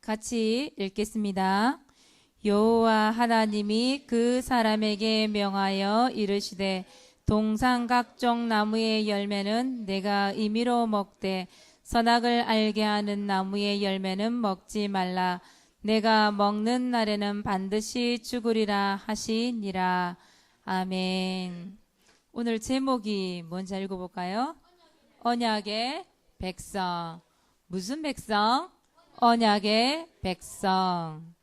같이 읽겠습니다. 여호와 하나님이 그 사람에게 명하여 이르시되 동산 각종 나무의 열매는 내가 임의로 먹되 선악을 알게 하는 나무의 열매는 먹지 말라. 내가 먹는 날에는 반드시 죽으리라 하시니라. 아멘. 오늘 제목이 뭔지 읽어볼까요? 언약의 백성. 무슨 백성? 언약의 백성.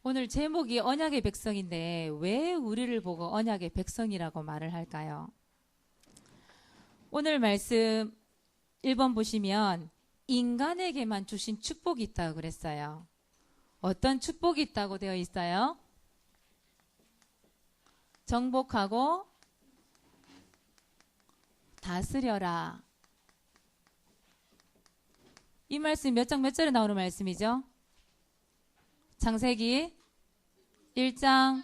오늘 제목이 언약의 백성인데 왜 우리를 보고 언약의 백성이라고 말을 할까요? 오늘 말씀 1번 보시면 인간에게만 주신 축복이 있다고 그랬어요. 어떤 축복이 있다고 되어 있어요? 정복하고 다스려라. 이 말씀 몇 장 몇 절에 나오는 말씀이죠? 창세기 1장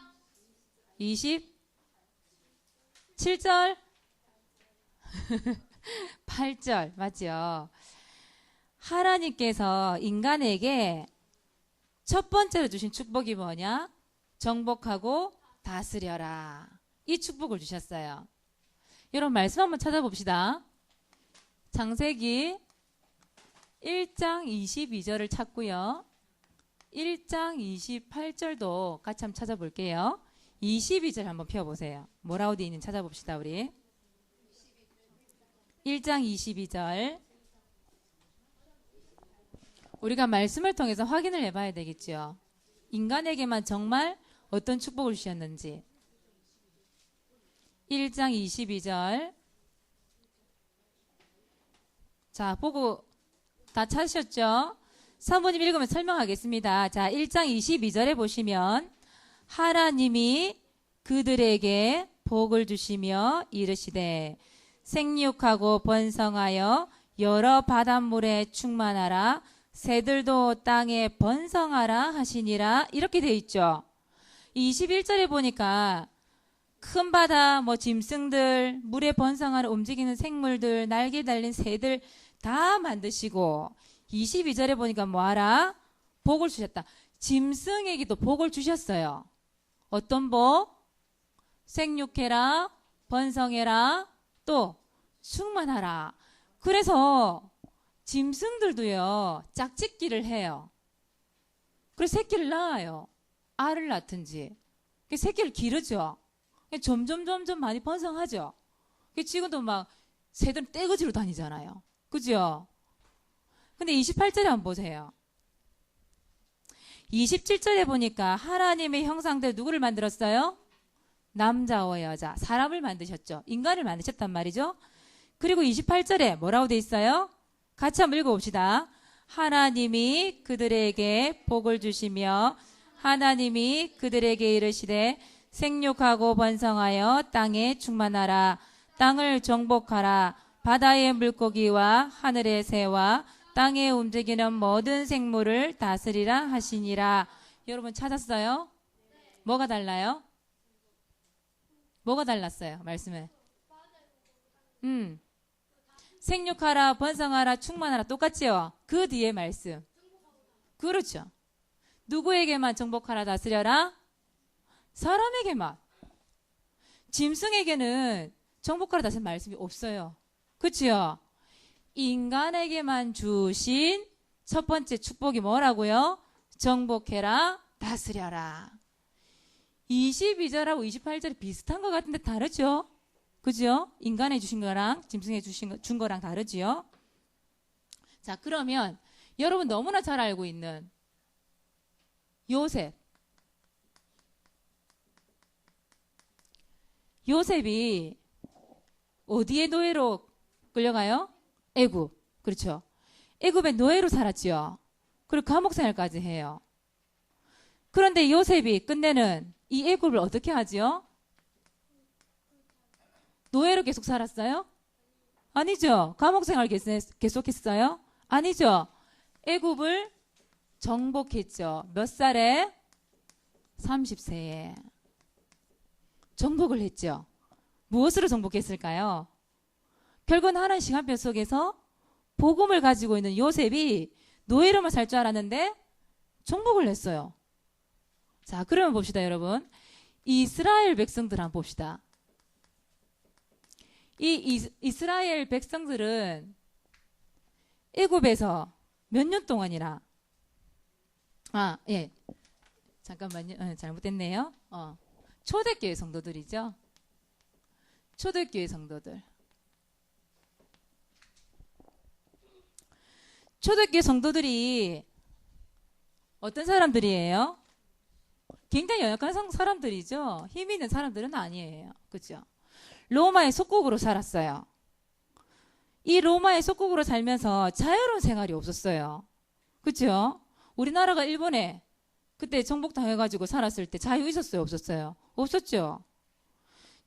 27절 8절 맞죠? 하나님께서 인간에게 첫 번째로 주신 축복이 뭐냐? 정복하고 다스려라. 이 축복을 주셨어요. 여러분 말씀 한번 찾아봅시다. 창세기 1장 22절을 찾고요. 1장 28절도 같이 한번 찾아볼게요. 22절 한번 펴보세요. 뭐라고 되어 있는지 찾아봅시다. 우리 1장 22절 우리가 말씀을 통해서 확인을 해봐야 되겠죠. 인간에게만 정말 어떤 축복을 주셨는지. 1장 22절 자 보고 다 찾으셨죠? 사모님 읽으면 설명하겠습니다. 자 1장 22절에 보시면 하나님이 그들에게 복을 주시며 이르시되 생육하고 번성하여 여러 바닷물에 충만하라. 새들도 땅에 번성하라 하시니라. 이렇게 되어 있죠. 21절에 보니까 큰 바다, 짐승들, 물에 번성하는 움직이는 생물들, 날개 달린 새들 다 만드시고 22절에 보니까 뭐하라? 복을 주셨다. 짐승에게도 복을 주셨어요. 어떤 복? 생육해라, 번성해라, 또 충만하라. 그래서 짐승들도요 짝짓기를 해요. 그래서 새끼를 낳아요. 알을 낳든지. 새끼를 기르죠. 점점 많이 번성하죠. 지금도 막 새들 떼거지로 다니잖아요. 그죠? 근데 28절에 한번 보세요. 27절에 보니까 하나님의 형상대로 누구를 만들었어요? 남자와 여자, 사람을 만드셨죠. 인간을 만드셨단 말이죠. 그리고 28절에 뭐라고 돼 있어요? 같이 한번 읽어봅시다. 하나님이 그들에게 복을 주시며 하나님이 그들에게 이르시되 생육하고 번성하여 땅에 충만하라. 땅을 정복하라. 바다의 물고기와 하늘의 새와 땅에 움직이는 모든 생물을 다스리라 하시니라. 여러분 찾았어요? 뭐가 달라요? 뭐가 달랐어요? 말씀에. 생육하라, 번성하라, 충만하라 똑같지요? 그 뒤에 말씀. 그렇죠. 누구에게만 정복하라, 다스려라? 사람에게만. 짐승에게는 정복하라, 다스리는 말씀이 없어요. 그렇죠? 인간에게만 주신 첫 번째 축복이 뭐라고요? 정복해라, 다스려라. 22절하고 28절이 비슷한 것 같은데 다르죠? 그죠? 인간에 주신 거랑 짐승에 준 거랑 다르지요? 자, 그러면 여러분 너무나 잘 알고 있는 요셉. 요셉이 어디에 노예로 끌려가요? 애굽. 그렇죠? 애굽에 노예로 살았지요. 그리고 감옥 생활까지 해요. 그런데 요셉이 끝내는 이 애굽을 어떻게 하지요? 노예로 계속 살았어요? 아니죠. 감옥 생활 계속했어요? 아니죠. 애굽을 정복했죠. 몇 살에? 30세에. 정복을 했죠. 무엇으로 정복했을까요? 결국은 하나의 시간표 속에서 복음을 가지고 있는 요셉이 노예로만 살 줄 알았는데 정복을 했어요. 자, 그러면 봅시다, 여러분. 이스라엘 백성들 한번 봅시다. 이스라엘 백성들은 애굽에서 몇 년 동안이나 예. 잠깐만요. 잘못됐네요. 초대교회 성도들이죠. 초대교회 성도들. 초대교회 성도들이 어떤 사람들이에요? 굉장히 연약한 사람들이죠. 힘 있는 사람들은 아니에요. 그죠? 로마의 속국으로 살았어요. 이 로마의 속국으로 살면서 자유로운 생활이 없었어요. 그죠? 우리나라가 일본에 그때 정복당해가지고 살았을 때 자유 있었어요? 없었어요? 없었죠.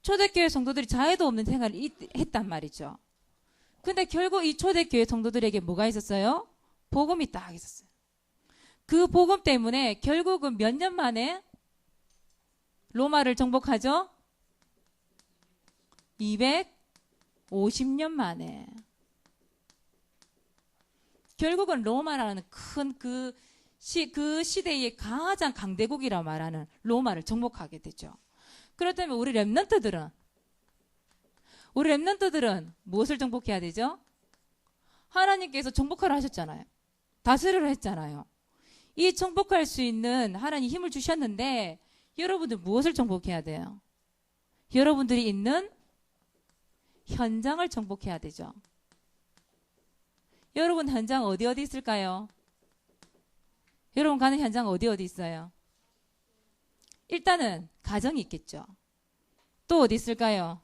초대교회 성도들이 자유도 없는 생활을 했단 말이죠. 근데 결국 이 초대교회 성도들에게 뭐가 있었어요? 복음이 딱 있었어요. 그 복음 때문에 결국은 몇 년 만에 로마를 정복하죠? 250년 만에. 결국은 로마라는 큰 그 시대의 가장 강대국이라 말하는 로마를 정복하게 되죠. 그렇다면 우리 렘넌트들은 무엇을 정복해야 되죠? 하나님께서 정복하라 하셨잖아요. 다스리라 했잖아요. 이 정복할 수 있는 하나님 힘을 주셨는데 여러분들 무엇을 정복해야 돼요? 여러분들이 있는 현장을 정복해야 되죠. 여러분 현장 어디 있을까요? 여러분 가는 현장 어디 있어요? 일단은 가정이 있겠죠. 또 어디 있을까요?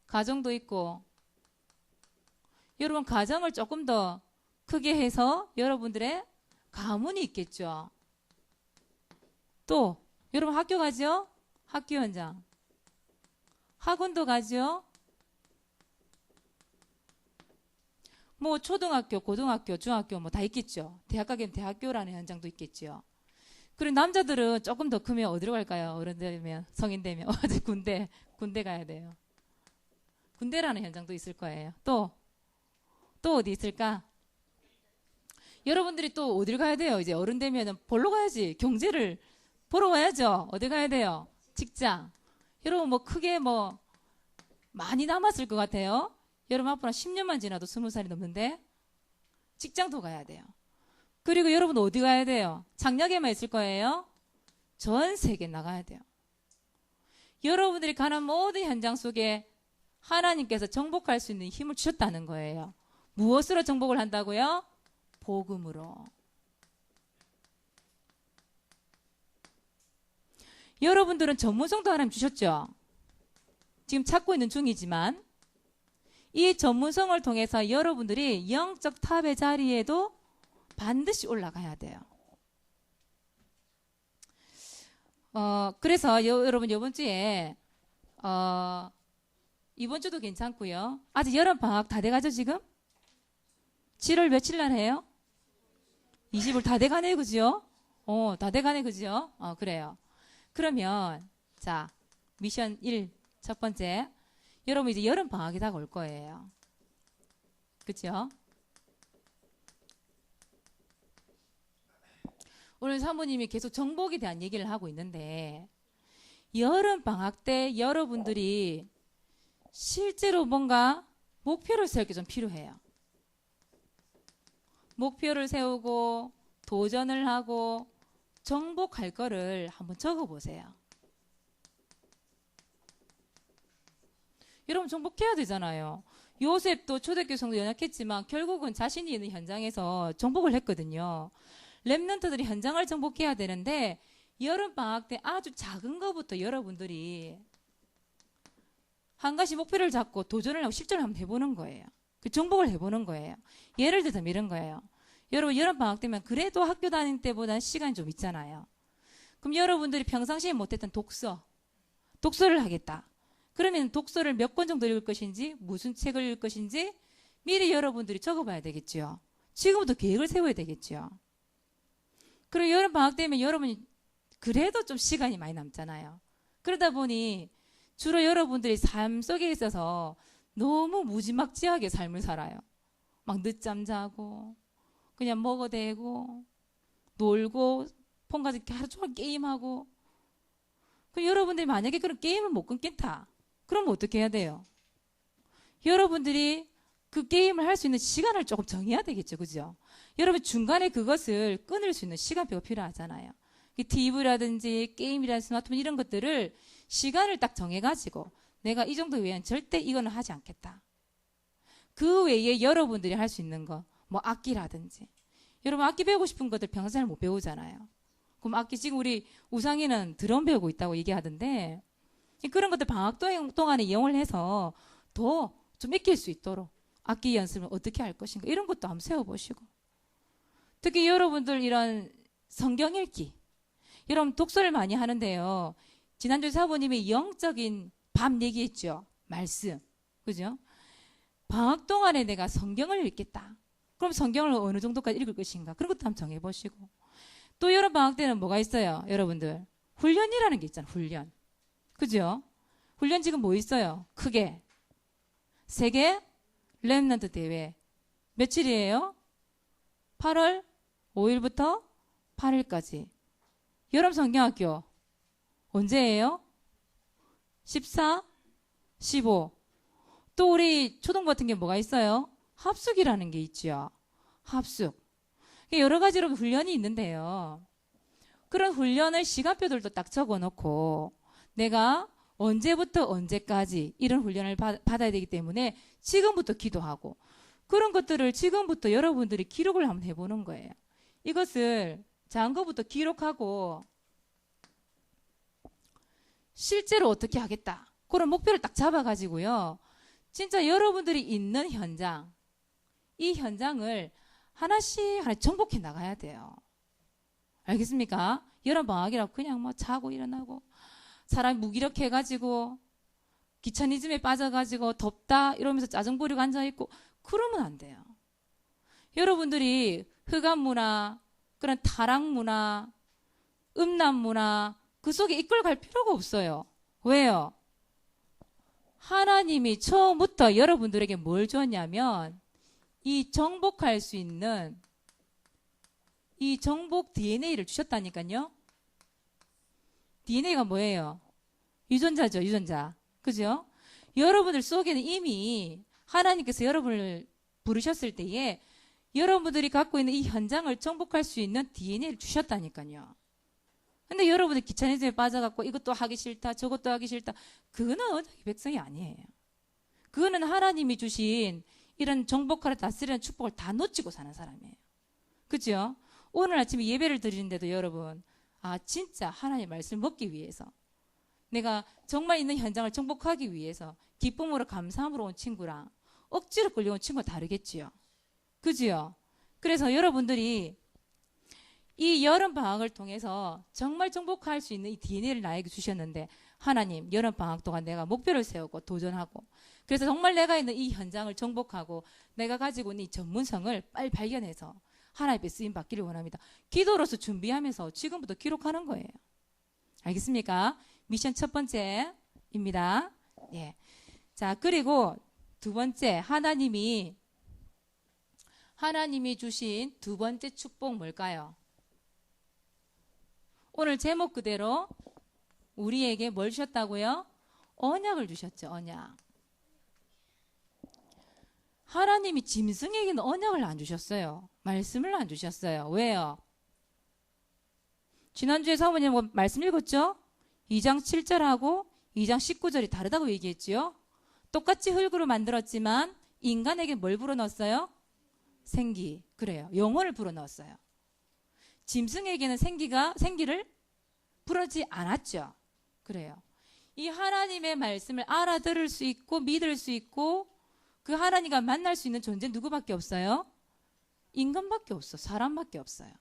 가정도 있고, 여러분 가정을 조금 더 크게 해서 여러분들의 가문이 있겠죠. 또 여러분 학교 가죠? 학교 현장. 학원도 가죠? 뭐 초등학교, 고등학교, 중학교 뭐 다 있겠죠. 대학 가면 대학교라는 현장도 있겠죠. 그리고 남자들은 조금 더 크면 어디로 갈까요? 어른 되면, 성인 되면 어디 군대 가야 돼요. 군대라는 현장도 있을 거예요. 또 어디 있을까? 여러분들이 또 어딜 가야 돼요? 이제 어른 되면은 보러 가야지. 경제를 보러 가야죠. 어디 가야 돼요? 직장. 여러분 뭐 크게 뭐 많이 남았을 것 같아요. 여러분 앞으로 10년만 지나도 20살이 넘는데 직장도 가야 돼요. 그리고 여러분 어디 가야 돼요? 장약에만 있을 거예요? 전 세계 나가야 돼요. 여러분들이 가는 모든 현장 속에 하나님께서 정복할 수 있는 힘을 주셨다는 거예요. 무엇으로 정복을 한다고요? 복음으로. 여러분들은 전문성도 하나님 주셨죠? 지금 찾고 있는 중이지만 이 전문성을 통해서 여러분들이 영적 탑의 자리에도 반드시 올라가야 돼요. 그래서 여러분 이번 주에 이번 주도 괜찮고요. 아직 여름 방학 다 돼가죠 지금? 7월 며칠 날 해요? 20일 다 돼가네 그죠? 다 돼가네 그죠? 그래요. 그러면 자 미션 1 첫 번째, 여러분 이제 여름 방학이 다 올 거예요. 그렇죠? 오늘 사모님이 계속 정복에 대한 얘기를 하고 있는데 여름 방학 때 여러분들이 실제로 뭔가 목표를 세울 게 좀 필요해요. 목표를 세우고 도전을 하고 정복할 거를 한번 적어보세요. 여러분 정복해야 되잖아요. 요셉도 초대교회 성도 연약했지만 결국은 자신이 있는 현장에서 정복을 했거든요. 렘넌트들이 현장을 정복해야 되는데 여름방학 때 아주 작은 것부터 여러분들이 한 가지 목표를 잡고 도전을 하고 실전을 한번 해보는 거예요. 그 정복을 해보는 거예요. 예를 들어서 이런 거예요. 여러분 여름방학 때면 그래도 학교 다닐 때보다는 시간이 좀 있잖아요. 그럼 여러분들이 평상시에 못했던 독서를 하겠다. 그러면 독서를 몇 권 정도 읽을 것인지 무슨 책을 읽을 것인지 미리 여러분들이 적어봐야 되겠죠. 지금부터 계획을 세워야 되겠죠. 그리고 여름방학 때면 여러분이 그래도 좀 시간이 많이 남잖아요. 그러다 보니 주로 여러분들이 삶 속에 있어서 너무 무지막지하게 삶을 살아요. 막 늦잠 자고 그냥 먹어대고 놀고 폰 가지고 하루 종일 게임하고. 그럼 여러분들이 만약에 그런 게임을 못 끊겠다. 그럼 어떻게 해야 돼요? 여러분들이 그 게임을 할 수 있는 시간을 조금 정해야 되겠죠. 그죠? 여러분 중간에 그것을 끊을 수 있는 시간표가 필요하잖아요. TV라든지 게임이라든지 스마트폰 이런 것들을 시간을 딱 정해가지고 내가 이 정도 외에는 절대 이거는 하지 않겠다. 그 외에 여러분들이 할 수 있는 거, 뭐 악기라든지. 여러분 악기 배우고 싶은 것들 평생 못 배우잖아요. 그럼 악기 지금 우리 우상이는 드럼 배우고 있다고 얘기하던데 그런 것들 방학 동안에 이용을 해서 더 좀 익힐 수 있도록 악기 연습을 어떻게 할 것인가 이런 것도 한번 세워보시고. 특히 여러분들 이런 성경 읽기. 여러분 독서를 많이 하는데요. 지난주 사부님이 영적인 밤 얘기했죠. 말씀. 그죠? 방학 동안에 내가 성경을 읽겠다. 그럼 성경을 어느 정도까지 읽을 것인가? 그런 것도 한번 정해보시고. 또 여름 방학 때는 뭐가 있어요? 여러분들. 훈련이라는 게 있잖아요. 훈련. 그죠? 훈련 지금 뭐 있어요? 크게. 세계 렘넌트 대회. 며칠이에요? 8월 5일부터 8일까지. 여름 성경학교. 언제예요? 14, 15. 또 우리 초등부 같은 게 뭐가 있어요? 합숙이라는 게 있죠. 합숙. 여러 가지로 훈련이 있는데요. 그런 훈련을 시간표들도 딱 적어놓고 내가 언제부터 언제까지 이런 훈련을 받아야 되기 때문에 지금부터 기도하고 그런 것들을 지금부터 여러분들이 기록을 한번 해보는 거예요. 이것을 작은 것부터 기록하고 실제로 어떻게 하겠다. 그런 목표를 딱 잡아가지고요. 진짜 여러분들이 있는 현장, 이 현장을 하나씩 정복해 나가야 돼요. 알겠습니까? 여름 방학이라고 그냥 뭐 자고 일어나고 사람이 무기력해가지고 귀차니즘에 빠져가지고 덥다 이러면서 짜증 부리고 앉아있고 그러면 안 돼요. 여러분들이 흑암 문화, 그런 타락 문화, 음란 문화 그 속에 이끌어갈 필요가 없어요. 왜요? 하나님이 처음부터 여러분들에게 뭘 줬냐면 이 정복할 수 있는 이 정복 DNA를 주셨다니까요. DNA가 뭐예요? 유전자죠, 유전자. 그죠? 여러분들 속에는 이미 하나님께서 여러분을 부르셨을 때에 여러분들이 갖고 있는 이 현장을 정복할 수 있는 DNA를 주셨다니까요. 근데 여러분들 귀차니즘에 빠져갖고 이것도 하기 싫다, 저것도 하기 싫다. 그거는 언약의 백성이 아니에요. 그거는 하나님이 주신 이런 정복하라 다스리는 축복을 다 놓치고 사는 사람이에요. 그죠? 오늘 아침에 예배를 드리는데도 여러분, 아, 진짜 하나님의 말씀을 먹기 위해서 내가 정말 있는 현장을 정복하기 위해서 기쁨으로 감사함으로 온 친구랑 억지로 끌려온 친구가 다르겠지요. 그지요? 그래서 여러분들이 이 여름 방학을 통해서 정말 정복할 수 있는 이 DNA를 나에게 주셨는데 하나님 여름 방학 동안 내가 목표를 세우고 도전하고 그래서 정말 내가 있는 이 현장을 정복하고 내가 가지고 있는 이 전문성을 빨리 발견해서 하나님께 쓰임 받기를 원합니다. 기도로서 준비하면서 지금부터 기록하는 거예요. 알겠습니까? 미션 첫 번째입니다. 예. 자, 그리고 두 번째 하나님이 주신 두 번째 축복 뭘까요? 오늘 제목 그대로 우리에게 뭘 주셨다고요? 언약을 주셨죠. 언약. 하나님이 짐승에게는 언약을 안 주셨어요. 말씀을 안 주셨어요. 왜요? 지난주에 사모님 뭐 말씀 읽었죠? 2장 7절하고 2장 19절이 다르다고 얘기했지요. 똑같이 흙으로 만들었지만 인간에게 뭘 불어넣었어요? 생기. 그래요. 영혼을 불어넣었어요. 짐승에게는 생기를 불어넣지 않았죠. 그래요. 이 하나님의 말씀을 알아들을 수 있고 믿을 수 있고 그 하나님과 만날 수 있는 존재는 누구밖에 없어요? 인간밖에 없어. 사람밖에 없어요.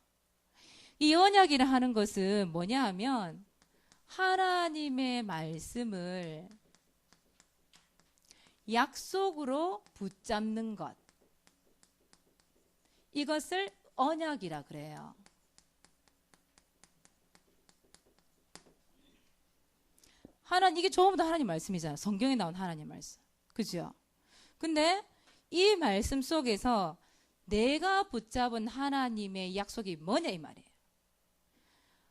이 언약이라 하는 것은 뭐냐 하면 하나님의 말씀을 약속으로 붙잡는 것. 이것을 언약이라 그래요. 이게 전부 다 하나님 말씀이잖아요. 성경에 나온 하나님 말씀. 그죠? 근데 이 말씀 속에서 내가 붙잡은 하나님의 약속이 뭐냐 이 말이에요.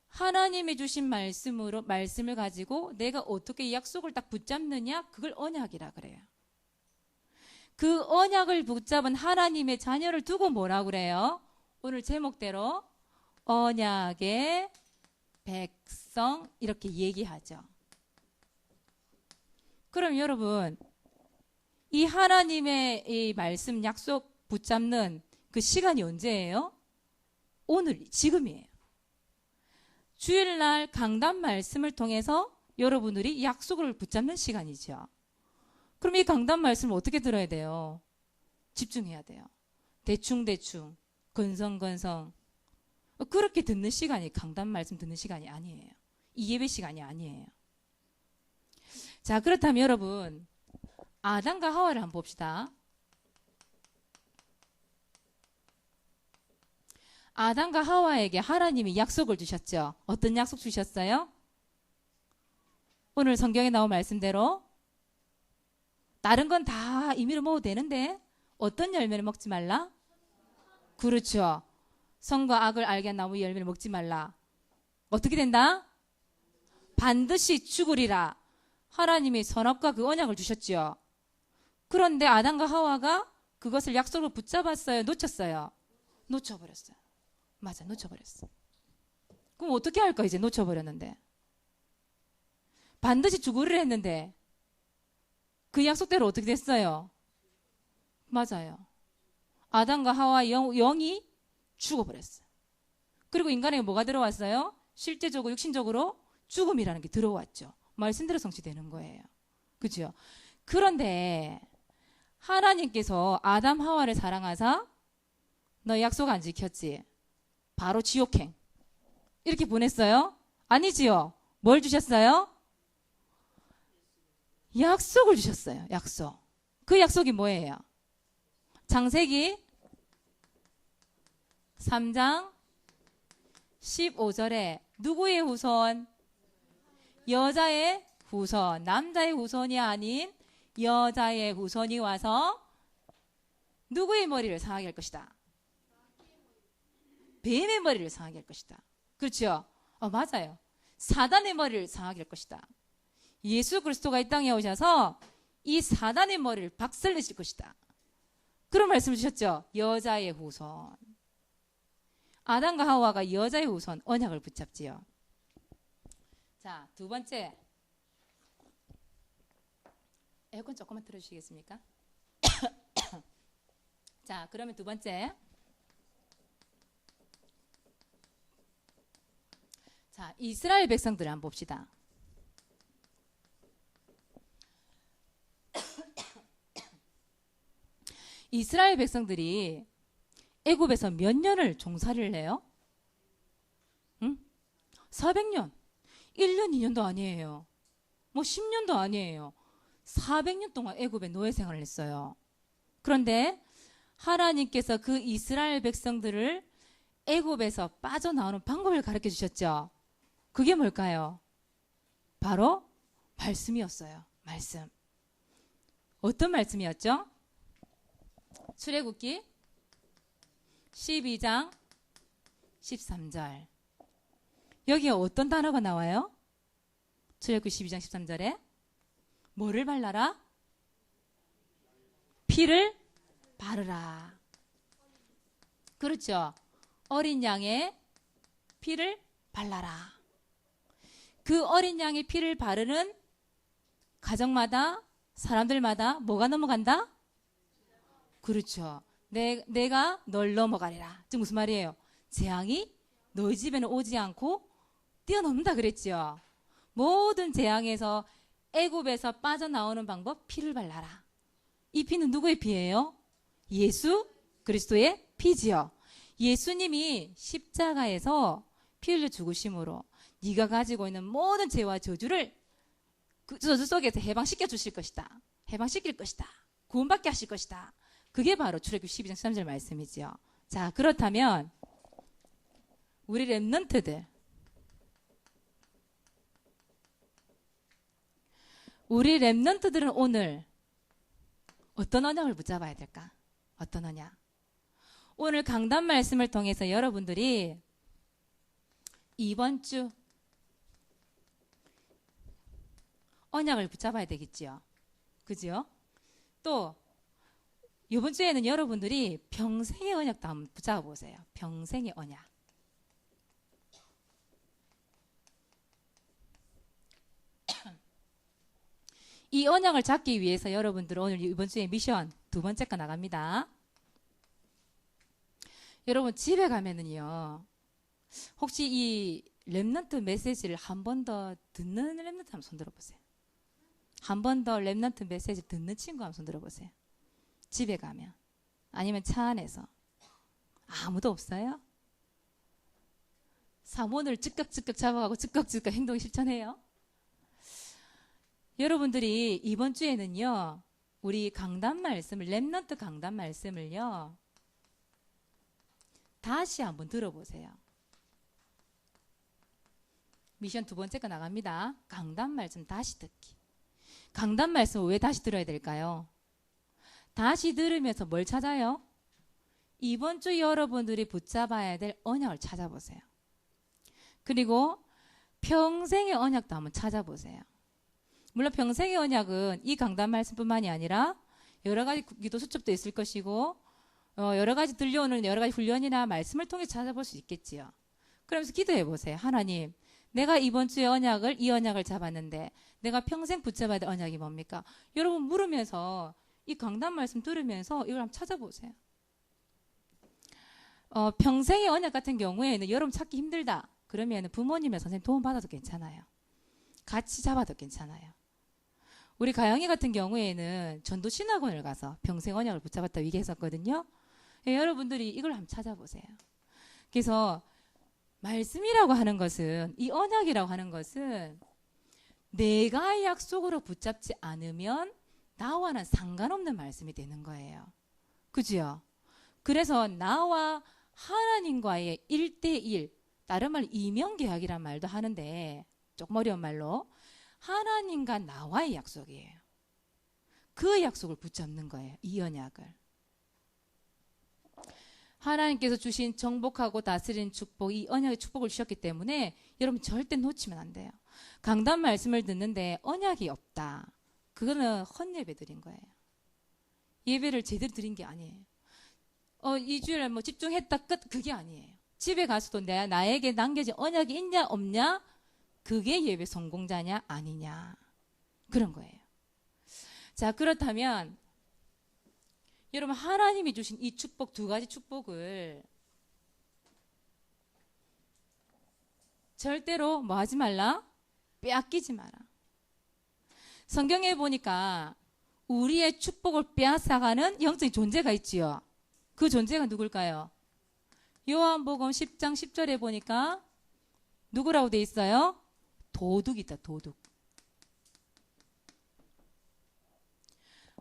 하나님이 주신 말씀을 가지고 내가 어떻게 약속을 딱 붙잡느냐, 그걸 언약이라 그래요. 그 언약을 붙잡은 하나님의 자녀를 두고 뭐라 그래요? 오늘 제목대로 언약의 백성 이렇게 얘기하죠. 그럼 여러분, 이 하나님의 이 말씀 약속 붙잡는 그 시간이 언제예요? 오늘, 지금이에요. 주일날 강단 말씀을 통해서 여러분들이 약속을 붙잡는 시간이죠. 그럼 이 강단 말씀을 어떻게 들어야 돼요? 집중해야 돼요. 대충대충, 건성건성. 그렇게 듣는 시간이 강단 말씀 듣는 시간이 아니에요. 이 예배 시간이 아니에요. 자, 그렇다면 여러분, 아담과 하와를 한번 봅시다. 아담과 하와에게 하나님이 약속을 주셨죠. 어떤 약속 주셨어요? 오늘 성경에 나온 말씀대로 다른 건 다 임의로 먹어도 되는데 어떤 열매를 먹지 말라? 그렇죠. 선과 악을 알게 한 나무 열매를 먹지 말라. 어떻게 된다? 반드시 죽으리라. 하나님이 선악과 그 언약을 주셨죠. 그런데 아담과 하와가 그것을 약속을 붙잡았어요? 놓쳤어요? 놓쳐버렸어요. 맞아, 놓쳐버렸어. 그럼 어떻게 할까? 이제 놓쳐버렸는데. 반드시 죽으리라 했는데 그 약속대로 어떻게 됐어요? 맞아요. 아담과 하와 영이 죽어버렸어요. 그리고 인간에게 뭐가 들어왔어요? 실제적으로 육신적으로 죽음이라는 게 들어왔죠. 말씀대로 성취되는 거예요. 그죠? 그런데 하나님께서 아담 하와를 사랑하사 너 약속 안 지켰지? 바로 지옥행 이렇게 보냈어요? 아니지요? 뭘 주셨어요? 약속을 주셨어요. 약속. 그 약속이 뭐예요? 창세기 3장 15절에 누구의 후손? 여자의 후손. 남자의 후손이 아닌 여자의 후손이 와서 누구의 머리를 상하게 할 것이다? 뱀의 머리를 상하게 할 것이다. 그렇죠? 맞아요. 사단의 머리를 상하게 할 것이다. 예수 그리스도가 이 땅에 오셔서 이 사단의 머리를 박살내실 것이다. 그런 말씀을 주셨죠. 여자의 후손. 아담과 하와가 여자의 후손 언약을 붙잡지요. 자, 두 번째. 에어컨 조금만 틀어주시겠습니까? 자, 그러면 두 번째. 자, 이스라엘 백성들을 한번 봅시다. 이스라엘 백성들이 애굽에서 몇 년을 종살이를 해요? 응? 400년. 1년, 2년도 아니에요. 뭐 10년도 아니에요. 400년 동안 애굽에 노예 생활을 했어요. 그런데 하나님께서 그 이스라엘 백성들을 애굽에서 빠져나오는 방법을 가르쳐 주셨죠. 그게 뭘까요? 바로 말씀이었어요. 말씀. 어떤 말씀이었죠? 출애굽기 12장 13절. 여기에 어떤 단어가 나와요? 출애굽기 12장 13절에 뭐를 발라라? 피를 바르라. 그렇죠. 어린 양의 피를 발라라. 그 어린 양의 피를 바르는 가정마다 사람들마다 뭐가 넘어간다? 그렇죠. 내가 널 넘어가리라. 즉 무슨 말이에요? 재앙이 너희 집에는 오지 않고 뛰어넘는다 그랬죠. 모든 재앙에서 애굽에서 빠져나오는 방법 피를 발라라. 이 피는 누구의 피예요? 예수 그리스도의 피지요. 예수님이 십자가에서 피 흘려 죽으심으로 네가 가지고 있는 모든 죄와 저주를 그 저주 속에서 해방시켜 주실 것이다. 해방시킬 것이다. 구원받게 하실 것이다. 그게 바로 출애굽기 12장 13절 말씀이죠. 자, 그렇다면 우리 렘넌트들 우리 렘넌트들은 오늘 어떤 언약을 붙잡아야 될까? 어떤 언약? 오늘 강단 말씀을 통해서 여러분들이 이번 주 언약을 붙잡아야 되겠지요. 그죠? 또 이번 주에는 여러분들이 평생의 언약도 한번 붙잡아 보세요. 평생의 언약. 이 언약을 잡기 위해서 여러분들 오늘 이번 주에 미션 두 번째 거 나갑니다. 여러분 집에 가면은요. 혹시 이 렘넌트 메시지를 한 번 더 듣는 렘넌트 한번 손 들어보세요. 한 번 더 렘넌트 메시지 듣는 친구 한번 손 들어보세요. 집에 가면 아니면 차 안에서 아무도 없어요? 사본을 즉각즉각 잡아가고 즉각즉각 행동 실천해요? 여러분들이 이번 주에는요. 우리 강단 말씀을 렘넌트 강단 말씀을요. 다시 한번 들어보세요. 미션 두 번째 거 나갑니다. 강단 말씀 다시 듣기. 강단 말씀을 왜 다시 들어야 될까요? 다시 들으면서 뭘 찾아요? 이번 주 여러분들이 붙잡아야 될 언약을 찾아보세요. 그리고 평생의 언약도 한번 찾아보세요. 물론 평생의 언약은 이 강단 말씀뿐만이 아니라 여러 가지 기도 수첩도 있을 것이고 여러 가지 들려오는 여러 가지 훈련이나 말씀을 통해 찾아볼 수 있겠지요. 그러면서 기도해 보세요. 하나님, 내가 이번 주에 이 언약을 잡았는데 내가 평생 붙잡아야 될 언약이 뭡니까? 여러분 물으면서 이 강단 말씀 들으면서 이걸 한번 찾아보세요. 평생의 언약 같은 경우에는 여러분 찾기 힘들다. 그러면 부모님의 선생님 도움 받아도 괜찮아요. 같이 잡아도 괜찮아요. 우리 가영이 같은 경우에는 전도 신학원을 가서 평생 언약을 붙잡았다고 얘기했었거든요. 여러분들이 이걸 한번 찾아보세요. 그래서 말씀이라고 하는 것은 이 언약이라고 하는 것은 내가 약속으로 붙잡지 않으면 나와는 상관없는 말씀이 되는 거예요. 그죠? 그래서 나와 하나님과의 1대1 다른 말 이명계약이란 말도 하는데 조금 어려운 말로 하나님과 나와의 약속이에요. 그 약속을 붙잡는 거예요. 이 언약을. 하나님께서 주신 정복하고 다스리는 축복, 이 언약의 축복을 주셨기 때문에 여러분 절대 놓치면 안 돼요. 강단 말씀을 듣는데 언약이 없다. 그거는 헛예배 드린 거예요. 예배를 제대로 드린 게 아니에요. 이 주일에 뭐 집중했다 끝 그게 아니에요. 집에 가서도 나에게 남겨진 언약이 있냐 없냐 그게 예배 성공자냐 아니냐 그런 거예요. 자, 그렇다면 여러분 하나님이 주신 이 축복 두 가지 축복을 절대로 뭐 하지 말라? 빼앗기지 마라. 성경에 보니까 우리의 축복을 빼앗아가는 영적인 존재가 있지요. 그 존재가 누굴까요? 요한복음 10장 10절에 보니까 누구라고 돼 있어요? 도둑이 있다. 도둑.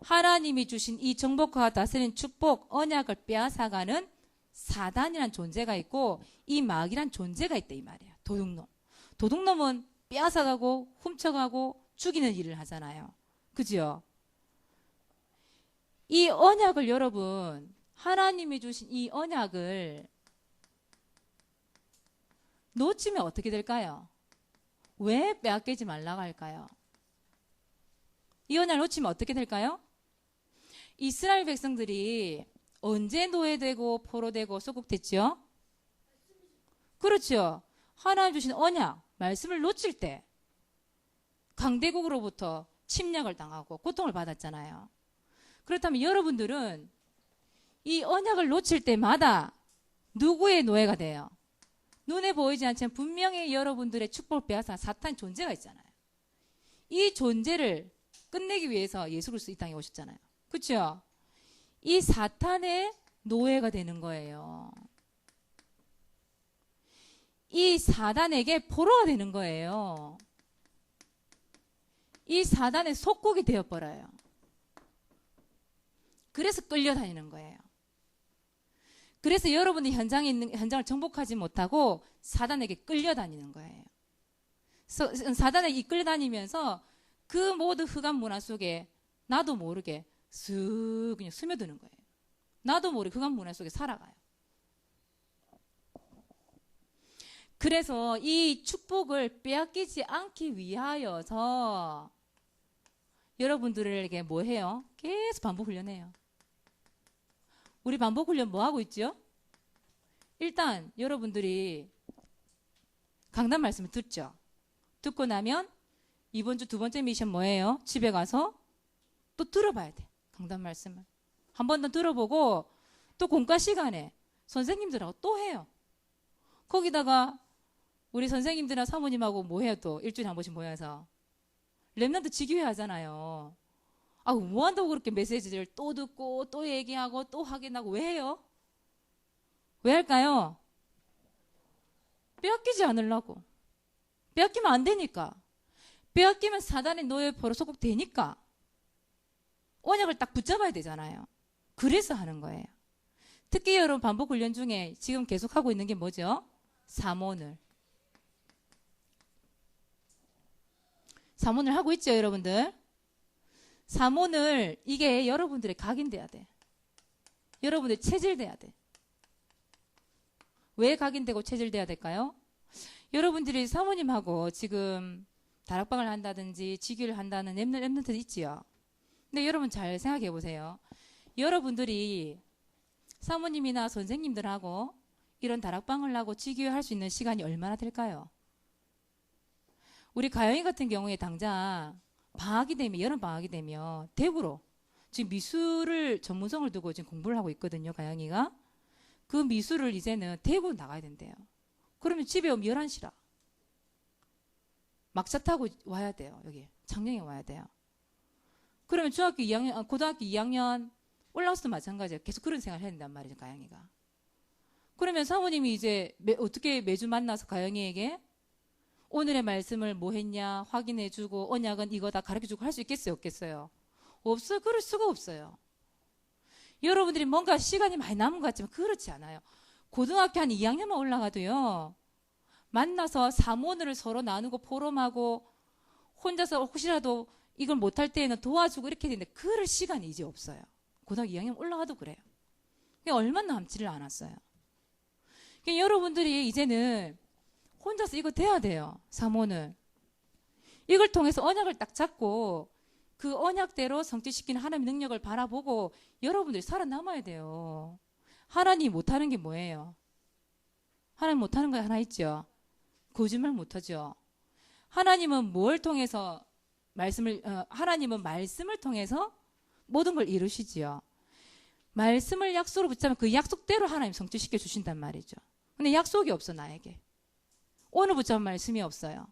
하나님이 주신 이 정복과 다스리는 축복, 언약을 빼앗아가는 사단이란 존재가 있고 이 마귀란 존재가 있다 이 말이에요. 도둑놈. 도둑놈은 빼앗아가고 훔쳐가고 죽이는 일을 하잖아요. 그죠? 이 언약을 여러분 하나님이 주신 이 언약을 놓치면 어떻게 될까요? 왜 빼앗기지 말라고 할까요? 이 언약을 놓치면 어떻게 될까요? 이스라엘 백성들이 언제 노예되고 포로되고 소국됐죠? 그렇죠. 하나님 주신 언약, 말씀을 놓칠 때 강대국으로부터 침략을 당하고 고통을 받았잖아요. 그렇다면 여러분들은 이 언약을 놓칠 때마다 누구의 노예가 돼요? 눈에 보이지 않지만 분명히 여러분들의 축복을 빼앗아 사탄 존재가 있잖아요. 이 존재를 끝내기 위해서 예수 그리스도 이 땅에 오셨잖아요. 그렇죠? 이 사탄의 노예가 되는 거예요. 이 사단에게 포로가 되는 거예요. 이 사단의 속국이 되어버려요. 그래서 끌려다니는 거예요. 그래서 여러분이 현장을 정복하지 못하고 사단에게 끌려다니는 거예요. 사단에게 끌려다니면서 그 모든 흑암 문화 속에 나도 모르게 쓱 그냥 스며드는 거예요. 나도 모르게 흑암 문화 속에 살아가요. 그래서 이 축복을 빼앗기지 않기 위하여서 여러분들에게 뭐 해요? 계속 반복 훈련해요. 우리 반복 훈련 뭐 하고 있죠? 일단 여러분들이 강단 말씀을 듣죠. 듣고 나면 이번 주 두 번째 미션 뭐예요? 집에 가서 또 들어봐야 돼. 강단 말씀을. 한 번 더 들어보고 또 공과 시간에 선생님들하고 또 해요. 거기다가 우리 선생님들이나 사모님하고 뭐 해요? 또 일주일에 한 번씩 모여서 랩런트 지기회 하잖아요. 아, 뭐 한다고 그렇게 메시지를 또 듣고 또 얘기하고 또 확인하고 왜 해요? 왜 할까요? 빼앗기지 않으려고. 빼앗기면 안 되니까. 빼앗기면 사단의 노예 포로 소곡되니까. 언약을 딱 붙잡아야 되잖아요. 그래서 하는 거예요. 특히 여러분 반복 훈련 중에 지금 계속 하고 있는 게 뭐죠? 삼오늘. 삼오늘 하고 있죠, 여러분들? 삼오늘 이게 여러분들의 각인돼야 돼. 여러분들 체질돼야 돼. 왜 각인되고 체질돼야 될까요? 여러분들이 사모님하고 지금 다락방을 한다든지 지기를 한다는 랩런트들 있지요. 근데 여러분 잘 생각해 보세요. 여러분들이 사모님이나 선생님들하고 이런 다락방을 하고 지기회 할 수 있는 시간이 얼마나 될까요? 우리 가영이 같은 경우에 당장 방학이 되면, 여름 방학이 되면 대구로 지금 미술을 전문성을 두고 지금 공부를 하고 있거든요, 가영이가. 그 미술을 이제는 대구 나가야 된대요. 그러면 집에 오면 11시라. 막차 타고 와야 돼요, 여기. 창녕에 와야 돼요. 그러면 중학교 2학년, 고등학교 2학년 올라와서도 마찬가지예요. 계속 그런 생활을 해야 된단 말이죠, 가영이가. 그러면 사모님이 이제 어떻게 매주 만나서 가영이에게 오늘의 말씀을 뭐 했냐 확인해주고 언약은 이거다 가르쳐주고 할 수 있겠어요, 없겠어요? 없어요. 그럴 수가 없어요. 여러분들이 뭔가 시간이 많이 남은 것 같지만 그렇지 않아요. 고등학교 한 2학년만 올라가도요. 만나서 사모늘을 서로 나누고 포럼하고 혼자서 혹시라도 이걸 못할 때에는 도와주고 이렇게 되는데 그럴 시간이 이제 없어요. 고등학교 2학년 올라가도 그래요. 얼마나 남지를 않았어요. 여러분들이 이제는 혼자서 이거 돼야 돼요. 사모늘. 이걸 통해서 언약을 딱 잡고 그 언약대로 성취시키는 하나님의 능력을 바라보고 여러분들이 살아남아야 돼요. 하나님 못하는 게 뭐예요? 하나님 못하는 거 하나 있죠. 거짓말 못하죠. 하나님은 뭘 통해서 하나님은 말씀을 통해서 모든 걸 이루시지요. 말씀을 약속으로 붙잡으면 그 약속대로 하나님 성취시켜 주신단 말이죠. 근데 약속이 없어, 나에게. 오늘 붙잡은 말씀이 없어요.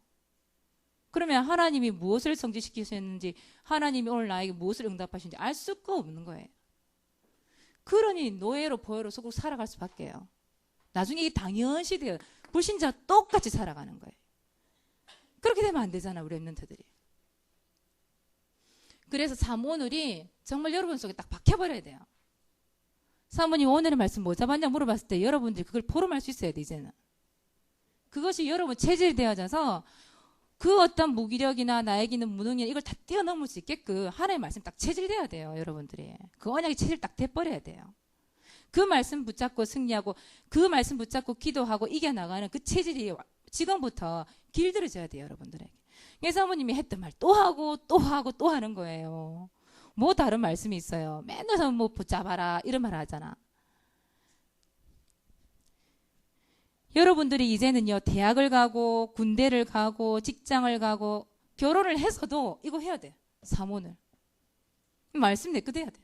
그러면 하나님이 무엇을 성취시키셨는지, 하나님이 오늘 나에게 무엇을 응답하시는지 알 수가 없는 거예요. 그러니 노예로 보혈로 속고 살아갈 수밖에요. 나중에 이게 당연시 돼요. 불신자 똑같이 살아가는 거예요. 그렇게 되면 안 되잖아, 우리 랩런트들이. 그래서 사모늘이 정말 여러분 속에 딱 박혀버려야 돼요. 사모님 오늘의 말씀 뭐 잡았냐 물어봤을 때 여러분들이 그걸 포럼할 수 있어야 돼, 이제는. 그것이 여러분 체질이 되어져서 그 어떤 무기력이나 나에게 있는 무능력 이걸 다 뛰어넘을 수 있게끔 하나님의 말씀 딱 체질돼야 돼요, 여러분들이. 그 언약의 체질 딱 돼버려야 돼요. 그 말씀 붙잡고 승리하고 그 말씀 붙잡고 기도하고 이겨나가는 그 체질이 지금부터 길들여져야 돼요, 여러분들에게. 사모님이 했던 말 또 하고 또 하고 또 하는 거예요. 뭐 다른 말씀이 있어요. 맨날 뭐 붙잡아라 이런 말 하잖아. 여러분들이 이제는요, 대학을 가고 군대를 가고 직장을 가고 결혼을 해서도 이거 해야 돼. 사모늘. 말씀 내 끝 해야 돼.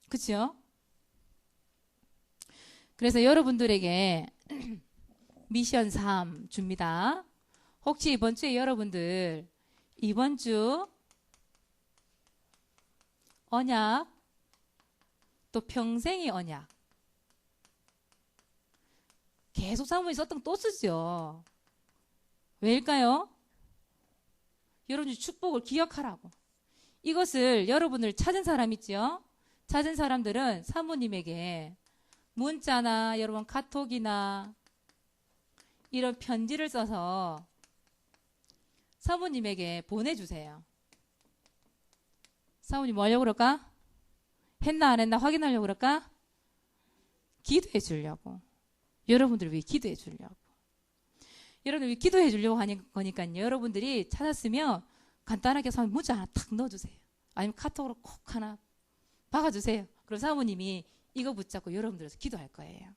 그렇죠? 그래서 여러분들에게 미션 3 줍니다. 혹시 이번 주에 여러분들 이번 주 언약 또 평생의 언약 계속 사모님 썼던 또 쓰죠. 왜일까요? 여러분들 축복을 기억하라고. 이것을 여러분을 찾은 사람 있죠? 찾은 사람들은 사모님에게 문자나 여러분 카톡이나 이런 편지를 써서 사모님에게 보내주세요. 사모님 뭐 하려고 그럴까? 했나 안 했나 확인하려고 그럴까? 기도해 주려고. 여러분들을 위해 기도해 주려고. 여러분들 위해 기도해 주려고 하는 거니까요. 여러분들이 찾았으면 간단하게 사모님 문자 하나 탁 넣어주세요. 아니면 카톡으로 콕 하나 박아주세요. 그럼 사모님이 이거 붙잡고 여러분들에서 기도할 거예요.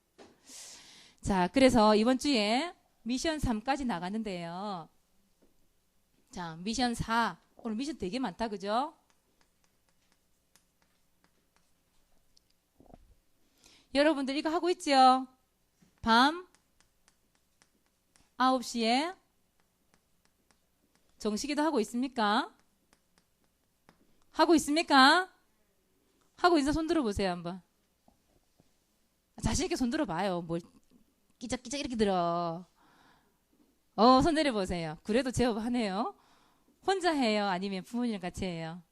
자, 그래서 이번 주에 미션 3까지 나갔는데요. 자, 미션 4. 오늘 미션 되게 많다, 그죠? 여러분들 이거 하고 있죠? 밤 9시에 정식기도 하고 있습니까? 하고 있습니까? 하고 있어 손 들어보세요 한번. 자신있게 손 들어봐요. 뭘 끼적끼적 이렇게 들어. 손 내려보세요. 그래도 제법하네요. 혼자 해요? 아니면 부모님이랑 같이 해요?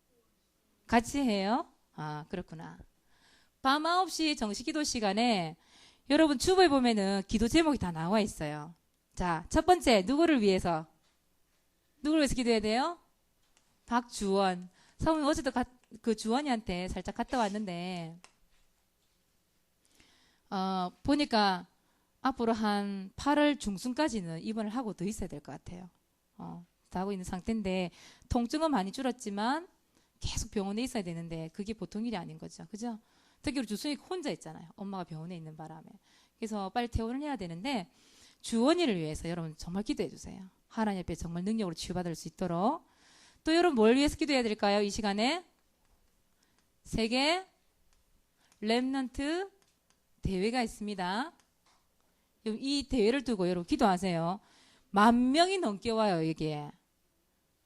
같이 해요? 아, 그렇구나. 밤 9시 정식기도 시간에 여러분 주보에 보면은 기도 제목이 다 나와 있어요. 자, 첫 번째 누구를 위해서 기도해야 돼요? 박주원. 사모님 어제도 그 주원이한테 살짝 갔다 왔는데 보니까 앞으로 한 8월 중순까지는 입원을 하고 더 있어야 될 것 같아요. 다 하고 있는 상태인데 통증은 많이 줄었지만 계속 병원에 있어야 되는데 그게 보통 일이 아닌 거죠. 그죠? 특히 우리 주순이 혼자 있잖아요. 엄마가 병원에 있는 바람에. 그래서 빨리 퇴원을 해야 되는데 주원이를 위해서 여러분 정말 기도해 주세요. 하나님 앞에 정말 능력으로 치유받을 수 있도록. 또 여러분 뭘 위해서 기도해야 될까요? 이 시간에 세계 렘넌트 대회가 있습니다. 이 대회를 두고 여러분 기도하세요. 10,000명이 넘게 와요. 이게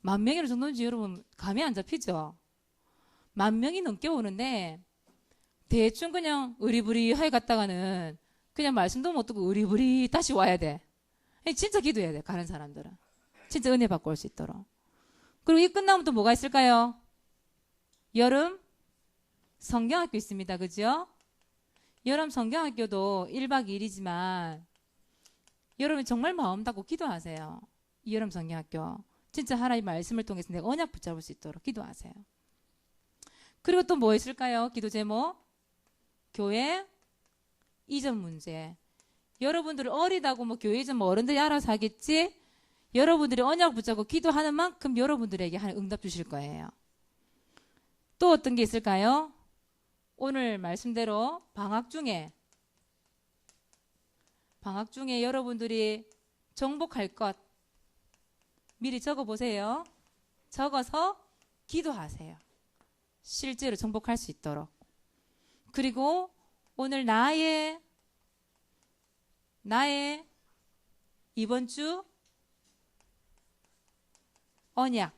10,000명이 정도인지 여러분 감이 안 잡히죠? 10,000명이 넘게 오는데 대충 그냥 의리부리하게 갔다가는 그냥 말씀도 못 듣고 의리부리 다시 와야 돼. 진짜 기도해야 돼. 가는 사람들은 진짜 은혜 받고 올 수 있도록. 그리고 이 끝나면 또 뭐가 있을까요? 여름 성경학교 있습니다. 그죠? 여름 성경학교도 1박 2일이지만 여러분 정말 마음 닫고 기도하세요. 이 여름 성경학교 진짜 하나님의 말씀을 통해서 내가 언약 붙잡을 수 있도록 기도하세요. 그리고 또 뭐 있을까요? 기도 제목 교회 이전 문제. 여러분들은 어리다고 뭐 교회 이전 뭐 어른들이 알아서 하겠지? 여러분들이 언약 붙잡고 기도하는 만큼 여러분들에게 하나님 응답 주실 거예요. 또 어떤 게 있을까요? 오늘 말씀대로 방학 중에 여러분들이 정복할 것 미리 적어보세요. 적어서 기도하세요. 실제로 정복할 수 있도록. 그리고 오늘 나의 이번 주 언약.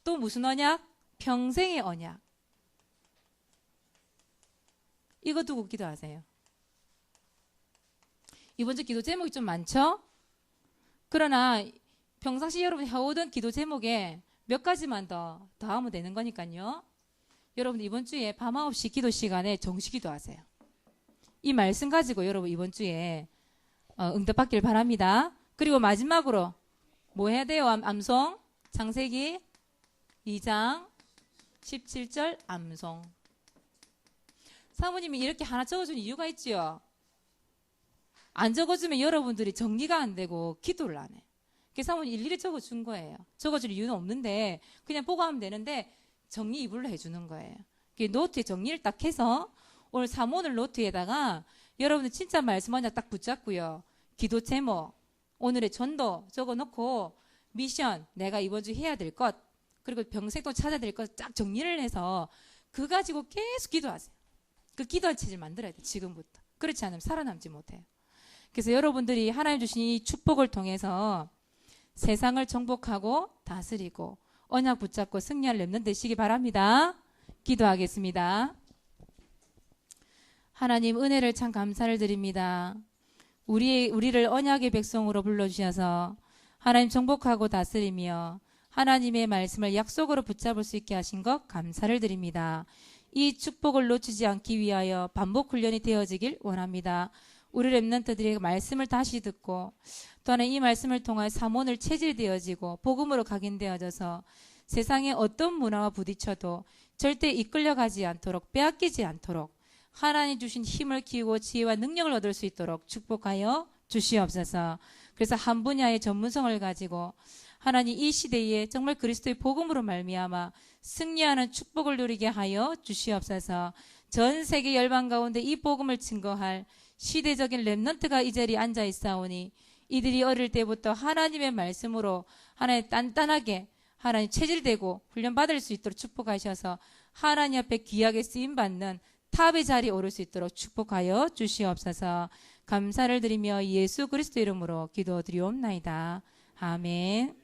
또 무슨 언약? 평생의 언약. 이거 두고 기도하세요. 이번 주 기도 제목이 좀 많죠? 그러나 평상시 여러분이 해오던 기도 제목에 몇 가지만 더 하면 되는 거니까요. 여러분 이번 주에 밤 9시 기도 시간에 정식 기도하세요. 이 말씀 가지고 여러분 이번 주에 응답받길 바랍니다. 그리고 마지막으로 뭐 해야 돼요? 암송 창세기 2장 17절 암송. 사모님이 이렇게 하나 적어준 이유가 있지요. 안 적어주면 여러분들이 정리가 안 되고 기도를 안 해. 그래서 사모님 일일이 적어준 거예요. 적어줄 이유는 없는데 그냥 보고 하면 되는데 정리 이불로 해주는 거예요. 노트에 정리를 딱 해서 오늘 사모늘 노트에다가 여러분들 진짜 말씀 하나 딱 붙잡고요. 기도 제목, 오늘의 전도 적어놓고 미션, 내가 이번 주 해야 될 것, 그리고 병색도 찾아야 될 것 쫙 정리를 해서 그 가지고 계속 기도하세요. 그 기도할 체질 만들어야 돼. 지금부터. 그렇지 않으면 살아남지 못해요. 그래서 여러분들이 하나님 주신 이 축복을 통해서 세상을 정복하고 다스리고 언약 붙잡고 승리할 렘넌트 되시기 바랍니다. 기도하겠습니다. 하나님 은혜를 참 감사를 드립니다. 우리를 언약의 백성으로 불러주셔서 하나님 정복하고 다스리며 하나님의 말씀을 약속으로 붙잡을 수 있게 하신 것 감사를 드립니다. 이 축복을 놓치지 않기 위하여 반복 훈련이 되어지길 원합니다. 우리 렘넌트들이 말씀을 다시 듣고 또한 이 말씀을 통해 사모늘 체질되어지고 복음으로 각인되어져서 세상의 어떤 문화와 부딪혀도 절대 이끌려가지 않도록, 빼앗기지 않도록 하나님 주신 힘을 키우고 지혜와 능력을 얻을 수 있도록 축복하여 주시옵소서. 그래서 한 분야의 전문성을 가지고 하나님 이 시대에 정말 그리스도의 복음으로 말미암아 승리하는 축복을 누리게 하여 주시옵소서. 전 세계 열방 가운데 이 복음을 증거할 시대적인 렘넌트가 이 자리에 앉아 있사오니 이들이 어릴 때부터 하나님의 말씀으로 하나님 단단하게 하나님 체질되고 훈련받을 수 있도록 축복하셔서 하나님 앞에 귀하게 쓰임받는 탑의 자리에 오를 수 있도록 축복하여 주시옵소서. 감사를 드리며 예수 그리스도 이름으로 기도드리옵나이다. 아멘.